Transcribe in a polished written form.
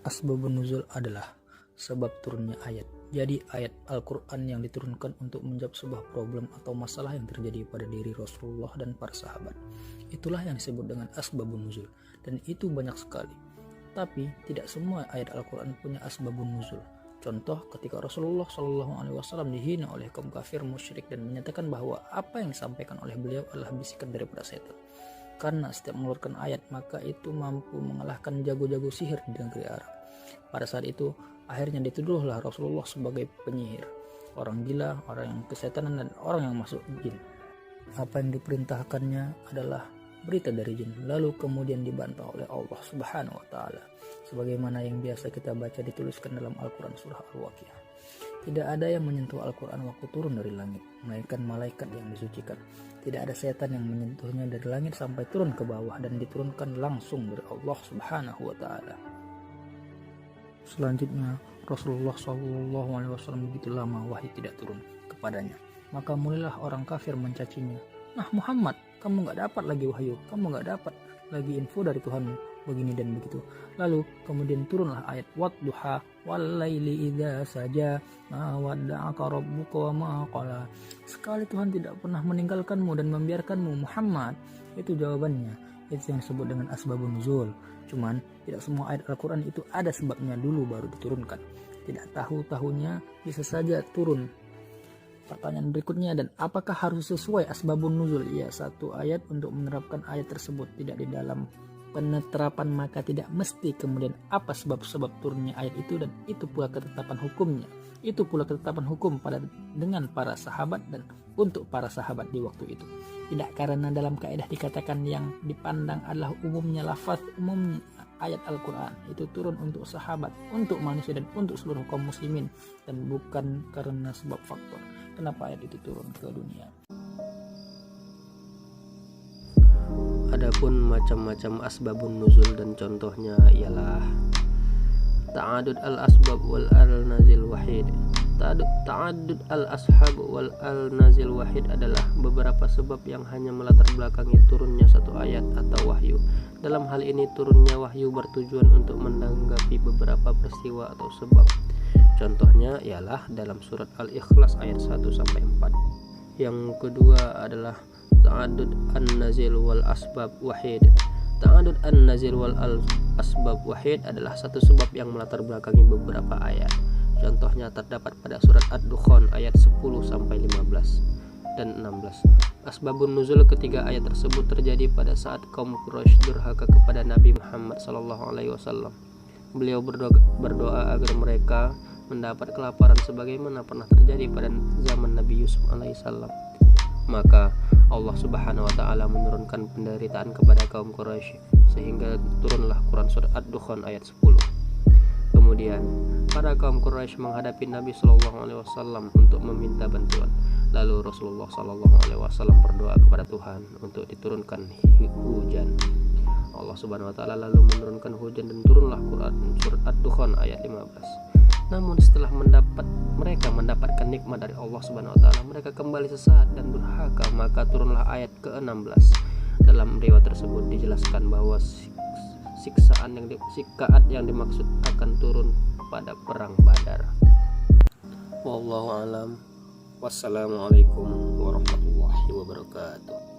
Asbabun nuzul adalah sebab turunnya ayat. Jadi ayat Al-Quran yang diturunkan untuk menjawab sebuah problem atau masalah yang terjadi pada diri Rasulullah dan para sahabat. Itulah yang disebut dengan asbabun nuzul, dan itu banyak sekali. Tapi tidak semua ayat Al-Quran punya asbabun nuzul. Contoh ketika Rasulullah SAW dihina oleh kaum kafir musyrik dan menyatakan bahwa apa yang disampaikan oleh beliau adalah bisikan daripada setan. Karena setiap mengeluarkan ayat maka itu mampu mengalahkan jago-jago sihir di negeri Arab. Pada saat itu akhirnya dituduhlah Rasulullah sebagai penyihir, orang gila, orang yang kesetanan, dan orang yang masuk jin. Apa yang diperintahkannya adalah berita dari jin, lalu kemudian dibantah oleh Allah Subhanahu wa Ta'ala, sebagaimana yang biasa kita baca dituliskan dalam Al-Quran surah Al-Waqiah. Tidak ada yang menyentuh Al-Quran waktu turun dari langit, melainkan malaikat yang disucikan. Tidak ada setan yang menyentuhnya dari langit sampai turun ke bawah dan diturunkan langsung dari Allah Subhanahu wa Ta'ala. Selanjutnya Rasulullah SAW begitu lama wahyu tidak turun kepadanya, maka mulailah orang kafir mencacinya. Nah Muhammad, kamu gak dapat lagi wahyu, kamu gak dapat lagi info dari Tuhanmu, begini dan begitu. Lalu kemudian turunlah ayat wadduha walaili idza saja ma wadda'aka rabbuka wa ma qala. Sekali Tuhan tidak pernah meninggalkanmu dan membiarkanmu Muhammad. Itu jawabannya. Itu yang disebut dengan asbabun nuzul. Cuman tidak semua ayat Al-Quran itu ada sebabnya dulu baru diturunkan. Tidak tahu-tahunya bisa saja turun. Pertanyaan berikutnya, dan apakah harus sesuai asbabun nuzul? Ya, satu ayat untuk menerapkan ayat tersebut tidak di dalam peneterapan maka tidak mesti kemudian apa sebab-sebab turunnya ayat itu, dan itu pula ketetapan hukumnya. Itu pula ketetapan hukum dengan para sahabat dan untuk para sahabat di waktu itu. Tidak karena dalam kaidah dikatakan yang dipandang adalah umumnya lafaz, umumnya ayat Al-Quran itu turun untuk sahabat, untuk manusia dan untuk seluruh kaum muslimin, dan bukan karena sebab faktor kenapa ayat itu turun ke dunia. Adapun macam-macam asbabun nuzul dan contohnya ialah ta'adud al-asbab wal al-nazil wahid. Ta'adud al-ashab wal al-nazil wahid adalah beberapa sebab yang hanya melatar belakangi turunnya satu ayat atau wahyu. Dalam hal ini turunnya wahyu bertujuan untuk menanggapi beberapa peristiwa atau sebab. Contohnya ialah dalam surat Al-Ikhlas ayat 1-4. Yang kedua adalah ta'adud an-nazil wal asbab wahid. Ta'adud an-nazil wal asbab wahid adalah satu sebab yang melatar belakangi beberapa ayat. Contohnya terdapat pada surat Ad-Dukhan ayat 10-15 dan 16. Asbabun nuzul ketiga ayat tersebut terjadi pada saat kaum Quraisy durhaka kepada Nabi Muhammad SAW. Beliau berdoa agar mereka mendapat kelaparan sebagaimana pernah terjadi pada zaman Nabi Yusuf alaihissalam. Maka Allah Subhanahu wa Ta'ala menurunkan penderitaan kepada kaum Quraisy sehingga turunlah Quran surat Ad-Dukhan ayat 10. Kemudian para kaum Quraisy menghadapi Nabi SAW untuk meminta bantuan. Lalu Rasulullah SAW berdoa kepada Tuhan untuk diturunkan hujan. Allah Subhanahu wa Ta'ala lalu menurunkan hujan dan turunlah Quran surat Ad-Dukhan ayat 15. Namun setelah mereka mendapatkan nikmat dari Allah Subhanahu wa Ta'ala, mereka kembali sesat dan durhaka, maka turunlah ayat ke-16. Dalam riwayat tersebut dijelaskan bahwa siksaan yang dimaksud akan turun pada perang Badar. Wallahu alam. Wassalamualaikum warahmatullahi wabarakatuh.